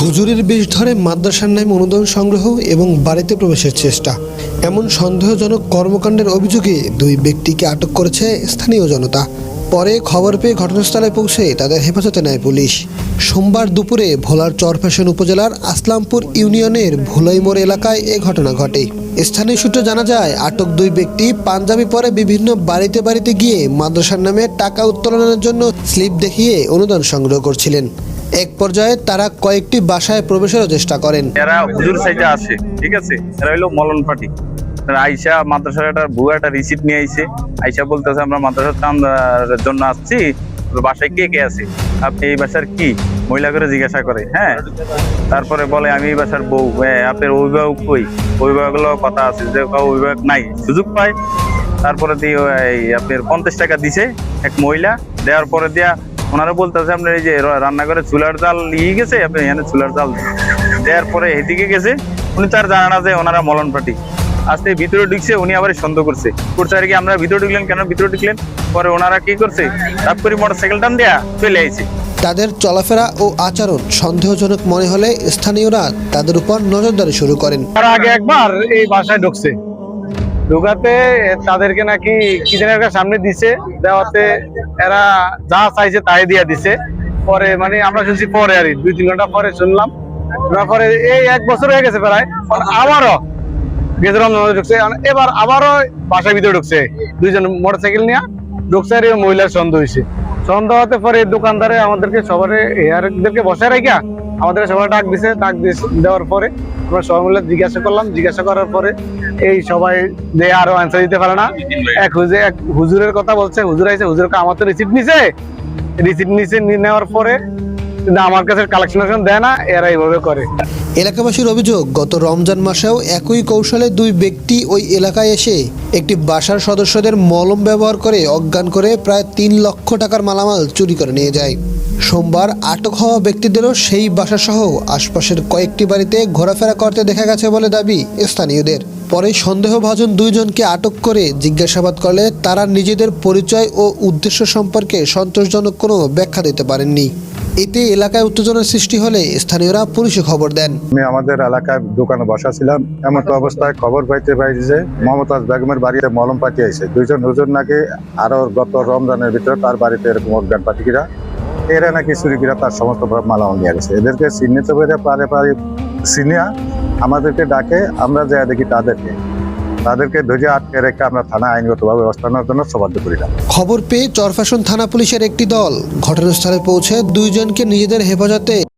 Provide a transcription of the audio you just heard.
হুজুরের বেশ ধরে মাদ্রাসার নামে অনুদান সংগ্রহ এবং বাড়িতে প্রবেশের চেষ্টা, এমন সন্দেহজনক কর্মকাণ্ডের অভিযোগে দুই ব্যক্তিকে আটক করেছে স্থানীয় জনতা। পরে খবর পেয়ে ঘটনাস্থলে পৌঁছে তাদের হেফাজতে নেয় পুলিশ। সোমবার দুপুরে ভোলার চরফ্যাশন উপজেলার আসলামপুর ইউনিয়নের ভোলাইমোড় এলাকায় এ ঘটনা ঘটে। স্থানীয় সূত্রে জানা যায়, আটক দুই ব্যক্তি পাঞ্জাবি পরে বিভিন্ন বাড়িতে বাড়িতে গিয়ে মাদ্রাসার নামে টাকা উত্তোলনের জন্য স্লিপ দেখিয়ে অনুদান সংগ্রহ করছিলেন। এক পর্যায়ে তারা কয়েকটি বাসায় প্রবেশেরও চেষ্টা করেন। এরা হুজুর সাইজে আসে, ঠিক আছে, এরা হইলো মলন পার্টি। আইসা মাদ্রাসার একটা ভুয়া একটা রিসিপ্ট নিয়ে আইসে, আইসা বলতেছে আমরা মাদ্রাসার চাঁদার জন্য আসছি, বাসায় কে কে আছে, আপনি এই বাসার কি, মহিলা করে জিজ্ঞাসা করে। হ্যাঁ, তারপরে বলে আমি এই বাসার বউ, আপনার অভিভাবক কই, অভিভাবকগুলো কথা আছে যে অভিভাবক নাই, সুযোগ পায়। তারপরে দিয়ে আপনার 50 টাকা দিছে এক মহিলা, দেওয়ার পরে দিয়া ওনারা বলতেছে আপনার এই যে রান্নাঘরে চুলার জাল নিয়ে গেছে, আপনি এখানে চুলার জাল দেওয়ার পরে এদিকে গেছে, উনি তার জানা না যে ওনারা মলন পার্টি। আজকে ভিতরে ঢুকছে, উনি আবার সন্দেহ করছে আর কি, আমরা ভিতরে ঢুকলেন কেন, ভিতরে ঢুকলেন। পরে ওনারা কি করছে, তাপ করে মোটরসাইকেল টান দেয়া চলে আইছে। তাদের চলাফেরা ও আচরণ সন্দেহজনক মনে হলে স্থানীয়রা তাদের উপর নজরদারি শুরু করেন। তার আগে একবার এই বাসায় ঢুকছে, ঢুকাতে তাদেরকে নাকি কি যেন একটা সামনে দিছে, দেওয়াতে এরা যা চাইছে তাই দিয়ে দিছে। পরে মানে আমরা শুনছি পরে আর 2-3 ঘন্টা পরে শুনলাম, পরে এই 1 বছর হয়ে গেছে প্রায়, আবারও ঢুকছে, এবার আবারও বাসার ভিতরে ঢুকছে, দুইজন মোটরসাইকেল নিয়ে ঢুকছে। আর এই মহিলার সন্দেহ হয়েছে, সন্দেহ হতে পরে দোকানদারে আমাদেরকে সবারে এদেরকে বসায় রাখিয়া আমাদের সবাই ডাক দিছে, দেওয়ার পরে আমরা সবাই মিলে জিজ্ঞাসা করার পরে এই সবাই যে আরো অ্যান্সার দিতে পারে না। এক হুজুরের কথা বলছে, হুজুর আইছে, হুজুরকে আমার তো রিসিপ্ট নিছে, নেওয়ার পরে কিন্তু আমার কাছে কালেকশন দেয় না, এরা এইভাবে করে। এলাকাবাসীর অভিযোগ, গত রমজান মাসেও একই কৌশলে দুই ব্যক্তি ওই এলাকায় এসে একটি বাসার সদস্যদের মলম ব্যবহার করে অজ্ঞান করে প্রায় 3 লক্ষ টাকার মালামাল চুরি করে নিয়ে যায়। সোমবার আটক হওয়া ব্যক্তিদেরও সেই বাসাসহ আশপাশের কয়েকটি বাড়িতে ঘোরাফেরা করতে দেখা গেছে বলে দাবি স্থানীয়দের। পরে সন্দেহভাজন দুইজনকে আটক করে জিজ্ঞাসাবাদ করলে তারা নিজেদের পরিচয় ও উদ্দেশ্য সম্পর্কে সন্তোষজনক কোনো ব্যাখ্যা দিতে পারেননি। এতে এলাকায় উত্তেজনার সৃষ্টি হলে স্থানীয়রা পুলিশে খবর দেন। আমি আমাদের এলাকায় দোকানে বসা ছিলাম, এমন অবস্থায় খবর পাইতে যে মমতাজ বেগমের বাড়িতে মলম পাতি আইছে। দুইজন হুজুর নাকি আরো গত রমজানের ভিতরে তার বাড়িতে এরকম অজ্ঞান পাতিকিরা, এরা নাকি চুরিকিরা তার সমস্ত মালামাল নিয়ে গেছে। এদেরকে চিহ্নিত করে পারে চিনিয়া আমাদেরকে ডাকে, আমরা যা দেখি তাদেরকে ধরে আটকে রেখে আমরা থানা আইনগতভাবে ব্যবস্থা নেওয়ার জন্য সবাধ্য করিলাম। খবর পেয়ে চরফ্যাশন থানা পুলিশের একটি দল ঘটনাস্থলে পৌঁছে দুইজনকে নিজেদের হেফাজতে